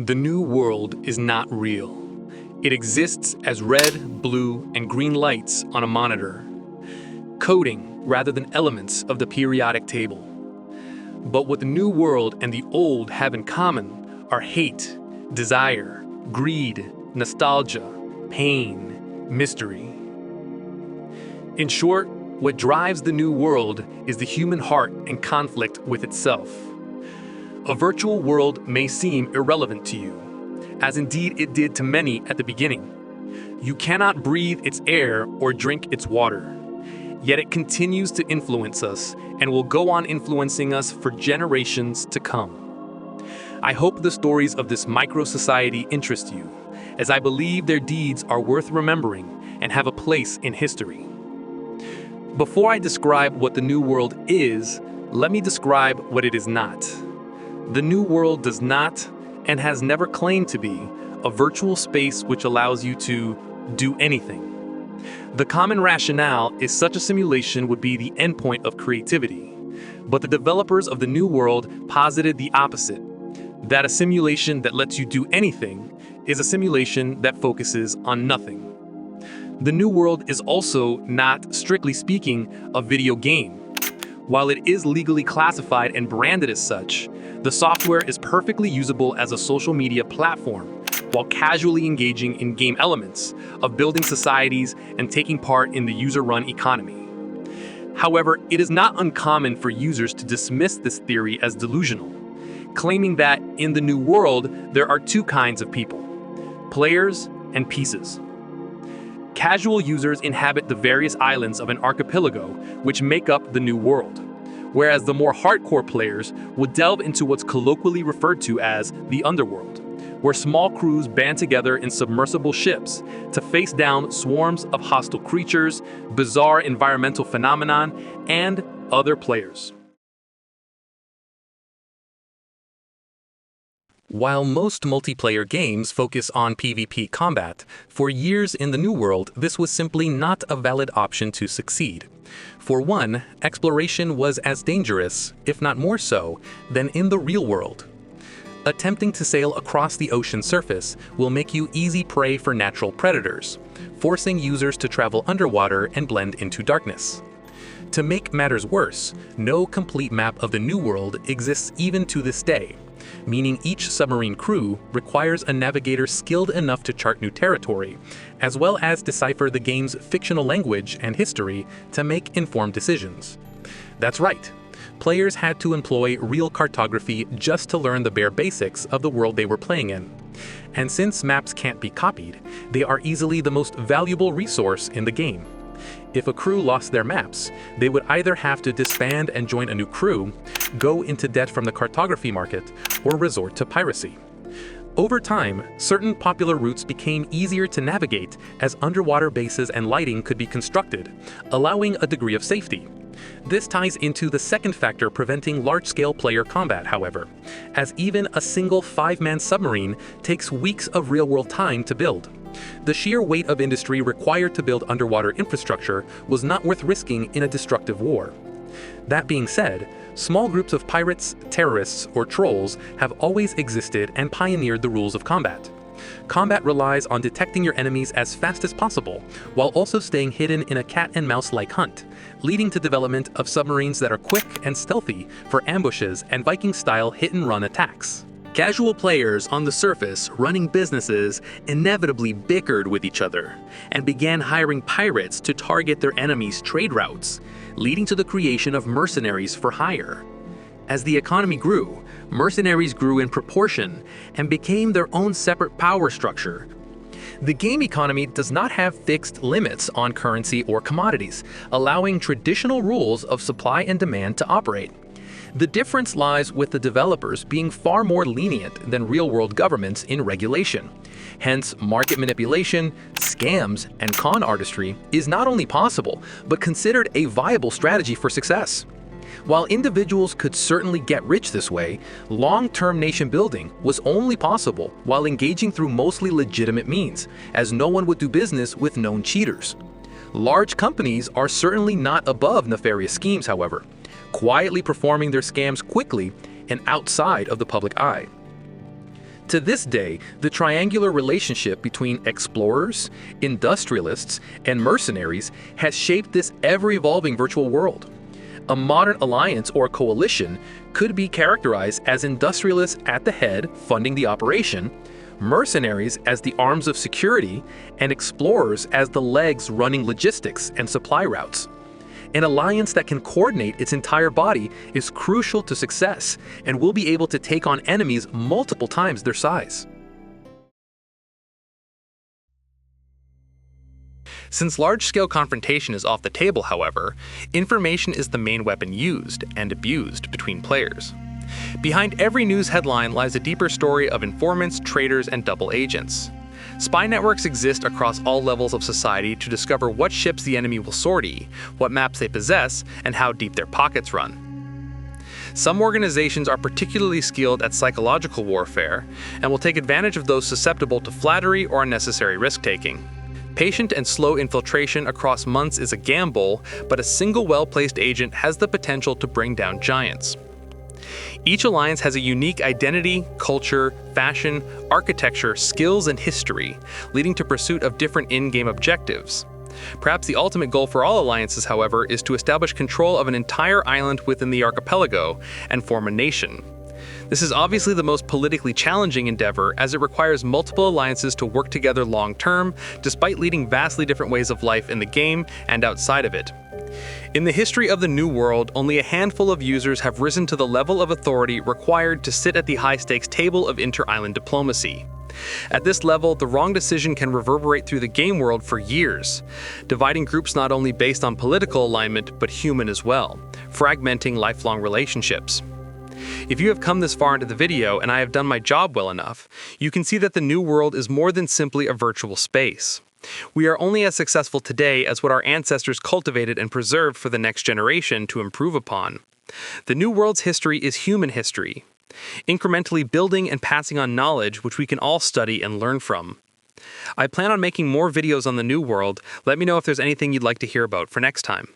The new world is not real. It exists as red, blue, and green lights on a monitor, coding rather than elements of the periodic table. But what the new world and the old have in common are hate, desire, greed, nostalgia, pain, mystery. In short, what drives the new world is the human heart and conflict with itself. A virtual world may seem irrelevant to you, as indeed it did to many at the beginning. You cannot breathe its air or drink its water. Yet it continues to influence us and will go on influencing us for generations to come. I hope the stories of this micro-society interest you, as I believe their deeds are worth remembering and have a place in history. Before I describe what the new world is, let me describe what it is not. The new world does not, and has never claimed to be, a virtual space which allows you to do anything. The common rationale is such a simulation would be the endpoint of creativity, but the developers of the new world posited the opposite, that a simulation that lets you do anything is a simulation that focuses on nothing. The new world is also not, strictly speaking, a video game. While it is legally classified and branded as such, the software is perfectly usable as a social media platform, while casually engaging in game elements of building societies and taking part in the user-run economy. However, it is not uncommon for users to dismiss this theory as delusional, claiming that in the new world there are two kinds of people: players and pieces. Casual users inhabit the various islands of an archipelago which make up the new world, whereas the more hardcore players would delve into what's colloquially referred to as the underworld, where small crews band together in submersible ships to face down swarms of hostile creatures, bizarre environmental phenomenon, and other players. While most multiplayer games focus on PvP combat, for years in the New World this was simply not a valid option to succeed. For one, exploration was as dangerous, if not more so, than in the real world. Attempting to sail across the ocean surface will make you easy prey for natural predators, forcing users to travel underwater and blend into darkness. To make matters worse, no complete map of the New World exists even to this day, meaning each submarine crew requires a navigator skilled enough to chart new territory, as well as decipher the game's fictional language and history to make informed decisions. That's right, players had to employ real cartography just to learn the bare basics of the world they were playing in. And since maps can't be copied, they are easily the most valuable resource in the game. If a crew lost their maps, they would either have to disband and join a new crew, go into debt from the cartography market, or resort to piracy. Over time, certain popular routes became easier to navigate as underwater bases and lighting could be constructed, allowing a degree of safety. This ties into the second factor preventing large-scale player combat, however, as even a single 5-man submarine takes weeks of real-world time to build. The sheer weight of industry required to build underwater infrastructure was not worth risking in a destructive war. That being said, small groups of pirates, terrorists, or trolls have always existed and pioneered the rules of combat. Combat relies on detecting your enemies as fast as possible, while also staying hidden in a cat-and-mouse-like hunt, leading to development of submarines that are quick and stealthy for ambushes and Viking-style hit-and-run attacks. Casual players on the surface running businesses inevitably bickered with each other and began hiring pirates to target their enemies' trade routes, leading to the creation of mercenaries for hire. As the economy grew, mercenaries grew in proportion and became their own separate power structure. The game economy does not have fixed limits on currency or commodities, allowing traditional rules of supply and demand to operate. The difference lies with the developers being far more lenient than real-world governments in regulation. Hence, market manipulation, scams, and con artistry is not only possible, but considered a viable strategy for success. While individuals could certainly get rich this way, long-term nation building was only possible while engaging through mostly legitimate means, as no one would do business with known cheaters. Large companies are certainly not above nefarious schemes, however, quietly performing their scams quickly and outside of the public eye. To this day, the triangular relationship between explorers, industrialists, and mercenaries has shaped this ever-evolving virtual world. A modern alliance or coalition could be characterized as industrialists at the head funding the operation, mercenaries as the arms of security, and explorers as the legs running logistics and supply routes. An alliance that can coordinate its entire body is crucial to success and will be able to take on enemies multiple times their size. Since large-scale confrontation is off the table, however, information is the main weapon used and abused between players. Behind every news headline lies a deeper story of informants, traitors, and double agents. Spy networks exist across all levels of society to discover what ships the enemy will sortie, what maps they possess, and how deep their pockets run. Some organizations are particularly skilled at psychological warfare and will take advantage of those susceptible to flattery or unnecessary risk-taking. Patient and slow infiltration across months is a gamble, but a single well-placed agent has the potential to bring down giants. Each alliance has a unique identity, culture, fashion, architecture, skills, and history, leading to pursuit of different in-game objectives. Perhaps the ultimate goal for all alliances, however, is to establish control of an entire island within the archipelago and form a nation. This is obviously the most politically challenging endeavor, as it requires multiple alliances to work together long-term, despite leading vastly different ways of life in the game and outside of it. In the history of the New World, only a handful of users have risen to the level of authority required to sit at the high-stakes table of inter-island diplomacy. At this level, the wrong decision can reverberate through the game world for years, dividing groups not only based on political alignment, but human as well, fragmenting lifelong relationships. If you have come this far into the video and I have done my job well enough, you can see that the New World is more than simply a virtual space. We are only as successful today as what our ancestors cultivated and preserved for the next generation to improve upon. The New World's history is human history, incrementally building and passing on knowledge which we can all study and learn from. I plan on making more videos on the New World. Let me know if there's anything you'd like to hear about for next time.